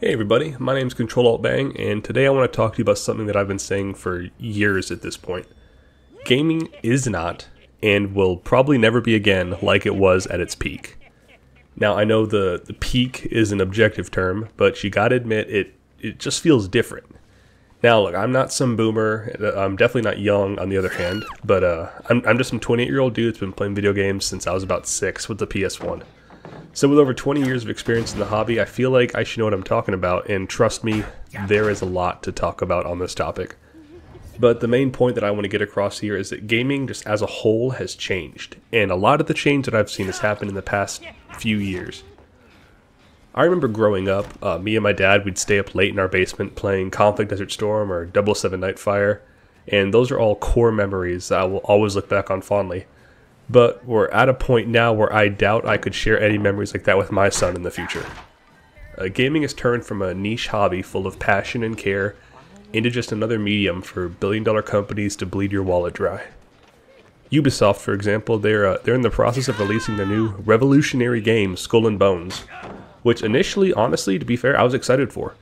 Hey everybody, my name is Ctrl-Alt-Bang, and today I want to talk to you about something that I've been saying for years at this point. Gaming is not, and will probably never be again, like it was at its peak. Now I know the peak is an objective term, but you gotta admit it just feels different. Now look, I'm not some boomer, I'm definitely not young on the other hand, but I'm just some 28-year-old dude that's been playing video games since I was about 6 with the PS1. So with over 20 years of experience in the hobby, I feel like I should know what I'm talking about, and trust me, there is a lot to talk about on this topic. But the main point that I want to get across here is that gaming just as a whole has changed, and a lot of the change that I've seen has happened in the past few years. I remember growing up, me and my dad, we'd stay up late in our basement playing Conflict Desert Storm or 007 Nightfire, and those are all core memories that I will always look back on fondly. But we're at a point now where I doubt I could share any memories like that with my son in the future. Gaming has turned from a niche hobby full of passion and care into just another medium for billion-dollar companies to bleed your wallet dry. Ubisoft, for example, they're in the process of releasing their new revolutionary game, Skull and Bones, which initially, honestly, to be fair, I was excited for.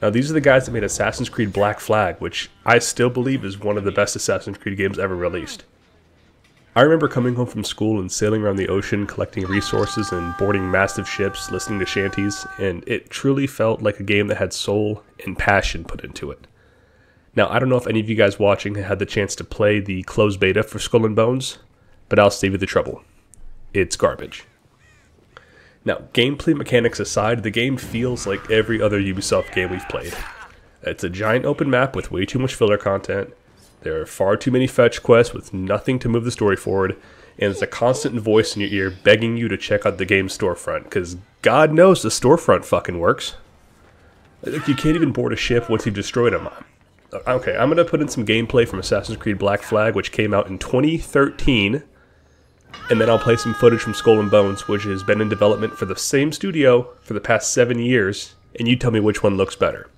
Now, these are the guys that made Assassin's Creed Black Flag, which I still believe is one of the best Assassin's Creed games ever released. I remember coming home from school and sailing around the ocean, collecting resources and boarding massive ships, listening to shanties, and it truly felt like a game that had soul and passion put into it. Now, I don't know if any of you guys watching had the chance to play the closed beta for Skull and Bones, but I'll save you the trouble. It's garbage. Now, gameplay mechanics aside, the game feels like every other Ubisoft game we've played. It's a giant open map with way too much filler content. There are far too many fetch quests with nothing to move the story forward, and there's a constant voice in your ear begging you to check out the game's storefront, because God knows the storefront fucking works. You can't even board a ship once you've destroyed them. Okay, I'm going to put in some gameplay from Assassin's Creed Black Flag, which came out in 2013, and then I'll play some footage from Skull and Bones, which has been in development for the same studio for the past 7 years, and you tell me which one looks better.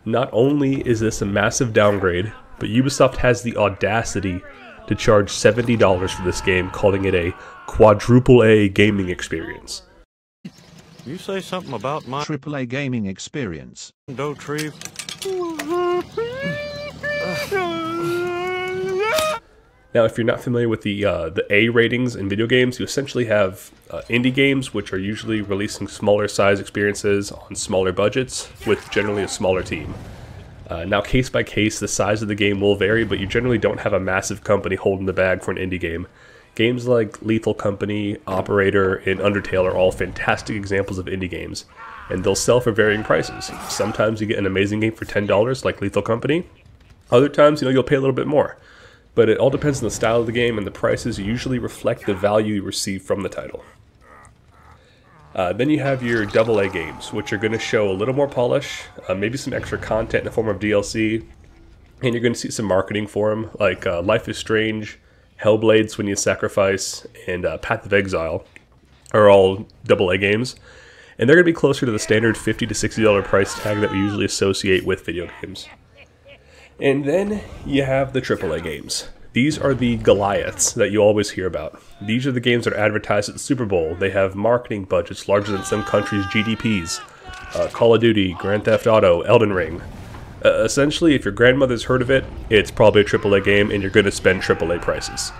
Not only is this a massive downgrade, but Ubisoft has the audacity to charge $70 for this game, calling it a quadruple A gaming experience. You say something about my AAA gaming experience. dough tree. Now, if you're not familiar with the A ratings in video games, you essentially have indie games, which are usually releasing smaller size experiences on smaller budgets, with generally a smaller team. Now, case by case, the size of the game will vary, but you generally don't have a massive company holding the bag for an indie game. Games like Lethal Company, Operator, and Undertale are all fantastic examples of indie games, and they'll sell for varying prices. Sometimes you get an amazing game for $10, like Lethal Company. Other times, you'll pay a little bit more. But it all depends on the style of the game, and the prices usually reflect the value you receive from the title. Then you have your AA games, which are going to show a little more polish, maybe some extra content in the form of DLC, and you're going to see some marketing for them, like Life is Strange, Hellblade: When You Sacrifice, and Path of Exile are all AA games, and they're going to be closer to the standard $50 to $60 price tag that we usually associate with video games. And then you have the AAA games. These are the Goliaths that you always hear about. These are the games that are advertised at the Super Bowl. They have marketing budgets larger than some countries' GDPs. Call of Duty, Grand Theft Auto, Elden Ring. Essentially, if your grandmother's heard of it, it's probably a AAA game and you're going to spend AAA prices.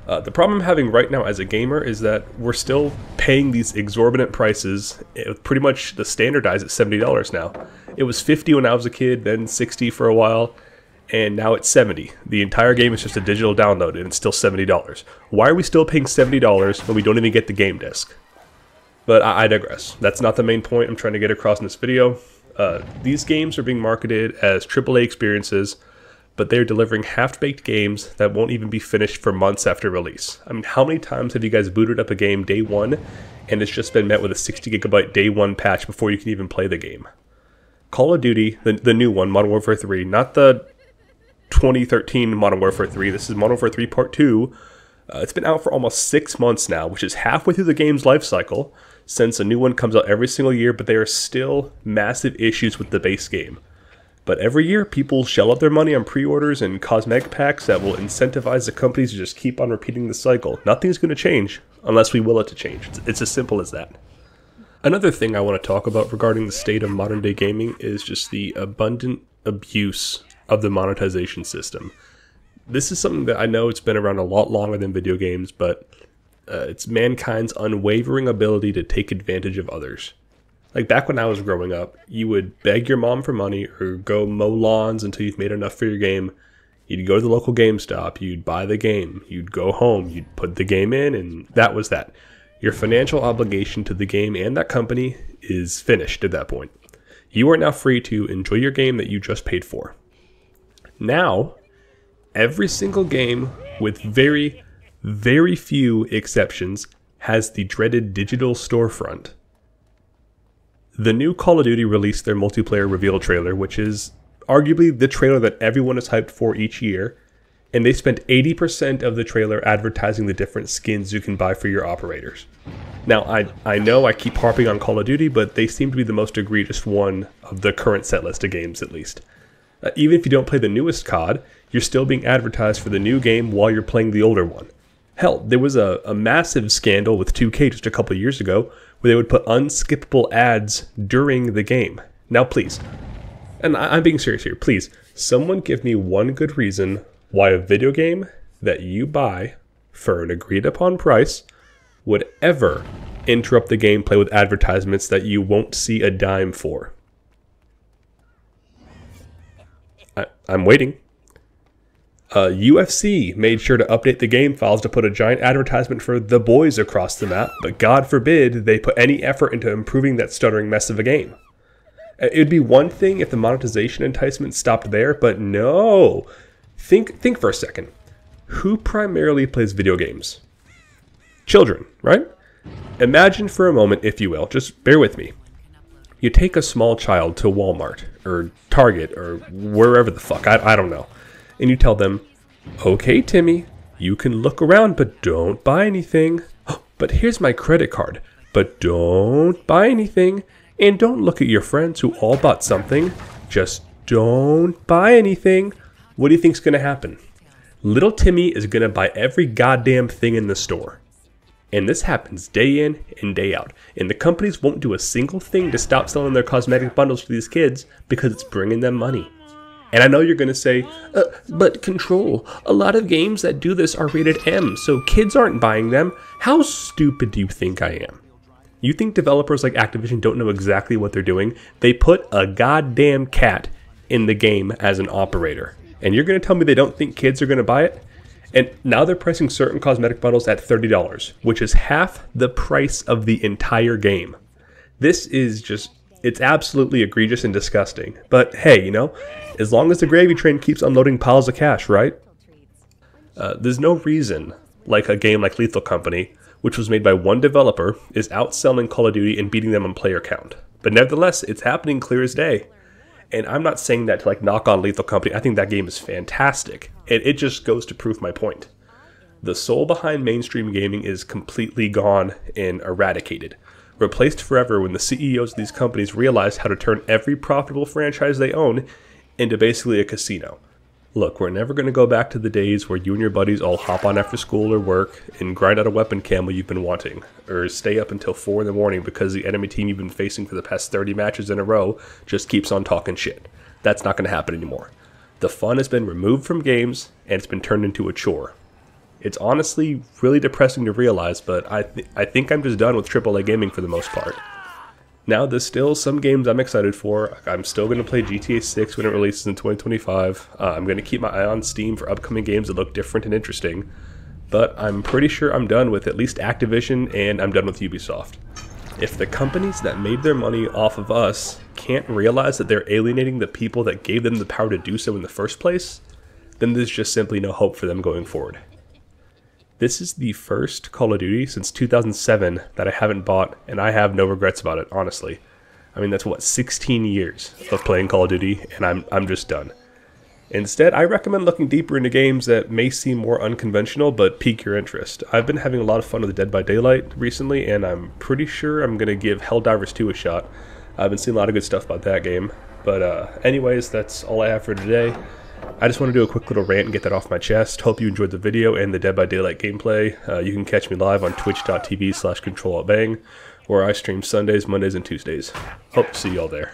The problem I'm having right now as a gamer is that we're still paying these exorbitant prices, pretty much the standardized at $70 now. It was $50 when I was a kid, then $60 for a while, and now it's $70. The entire game is just a digital download and it's still $70. Why are we still paying $70 when we don't even get the game disc? But I digress. That's not the main point I'm trying to get across in this video. These games are being marketed as AAA experiences, but they're delivering half-baked games that won't even be finished for months after release. I mean, how many times have you guys booted up a game day one, and it's just been met with a 60 gigabyte day one patch before you can even play the game? Call of Duty, the new one, Modern Warfare 3, not the 2013 Modern Warfare 3. This is Modern Warfare 3 Part 2. It's been out for almost 6 months now, which is halfway through the game's life cycle, since a new one comes out every single year, but there are still massive issues with the base game. But every year, people shell out their money on pre-orders and cosmetic packs that will incentivize the companies to just keep on repeating the cycle. Nothing's going to change unless we will it to change. It's as simple as that. Another thing I want to talk about regarding the state of modern day gaming is just the abundant abuse of the monetization system. This is something that I know it's been around a lot longer than video games, but it's mankind's unwavering ability to take advantage of others. Like back when I was growing up, you would beg your mom for money or go mow lawns until you've made enough for your game. You'd go to the local GameStop, you'd buy the game, you'd go home, you'd put the game in, and that was that. Your financial obligation to the game and that company is finished at that point. You are now free to enjoy your game that you just paid for. Now, every single game, with very, very few exceptions, has the dreaded digital storefront. The new Call of Duty released their multiplayer reveal trailer, which is arguably the trailer that everyone is hyped for each year, and they spent 80% of the trailer advertising the different skins you can buy for your operators. Now, I know I keep harping on Call of Duty, but they seem to be the most egregious one of the current set list of games, at least. Even if you don't play the newest COD, you're still being advertised for the new game while you're playing the older one. Hell, there was a massive scandal with 2K just a couple of years ago where they would put unskippable ads during the game. Now please, and I'm being serious here, please, someone give me one good reason why a video game that you buy for an agreed upon price would ever interrupt the gameplay with advertisements that you won't see a dime for. I'm waiting. UFC made sure to update the game files to put a giant advertisement for The Boys across the map, but God forbid they put any effort into improving that stuttering mess of a game. It would be one thing if the monetization enticement stopped there, but no. Think for a second. Who primarily plays video games? Children, right? Imagine for a moment, if you will, just bear with me. You take a small child to Walmart, or Target, or wherever the fuck, I don't know. And you tell them, okay, Timmy, you can look around, but don't buy anything. But here's my credit card, but don't buy anything. And don't look at your friends who all bought something. Just don't buy anything. What do you think's going to happen? Little Timmy is going to buy every goddamn thing in the store. And this happens day in and day out. And the companies won't do a single thing to stop selling their cosmetic bundles to these kids because it's bringing them money. And I know you're going to say, but Control, a lot of games that do this are rated M, so kids aren't buying them. How stupid do you think I am? You think developers like Activision don't know exactly what they're doing? They put a goddamn cat in the game as an operator. And you're going to tell me they don't think kids are going to buy it? And now they're pricing certain cosmetic bundles at $30, which is half the price of the entire game. This is just, it's absolutely egregious and disgusting. But hey, you know, as long as the gravy train keeps unloading piles of cash, right? There's no reason, like a game like Lethal Company, which was made by one developer, is outselling Call of Duty and beating them on player count. But nevertheless, it's happening clear as day. And I'm not saying that to like knock on Lethal Company. I think that game is fantastic. And it just goes to prove my point. The soul behind mainstream gaming is completely gone and eradicated. Replaced forever when the CEOs of these companies realized how to turn every profitable franchise they own into basically a casino. Look, we're never going to go back to the days where you and your buddies all hop on after school or work and grind out a weapon camo you've been wanting, or stay up until 4 in the morning because the enemy team you've been facing for the past 30 matches in a row just keeps on talking shit. That's not going to happen anymore. The fun has been removed from games, and it's been turned into a chore. It's honestly really depressing to realize, but I think I'm just done with AAA gaming for the most part. Now, there's still some games I'm excited for. I'm still going to play GTA 6 when it releases in 2025. I'm going to keep my eye on Steam for upcoming games that look different and interesting. But I'm pretty sure I'm done with at least Activision, and I'm done with Ubisoft. If the companies that made their money off of us can't realize that they're alienating the people that gave them the power to do so in the first place, then there's just simply no hope for them going forward. This is the first Call of Duty since 2007 that I haven't bought, and I have no regrets about it, honestly. I mean, that's what, 16 years of playing Call of Duty, and I'm just done. Instead, I recommend looking deeper into games that may seem more unconventional but pique your interest. I've been having a lot of fun with Dead by Daylight recently, and I'm pretty sure I'm going to give Helldivers 2 a shot. I've been seeing a lot of good stuff about that game. But anyways, that's all I have for today. I just want to do a quick little rant and get that off my chest. Hope you enjoyed the video and the Dead by Daylight gameplay. You can catch me live on twitch.tv/Ctrl-Alt-Bang, where I stream Sundays, Mondays, and Tuesdays. Hope to see y'all there.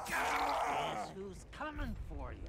Guess who's coming for you?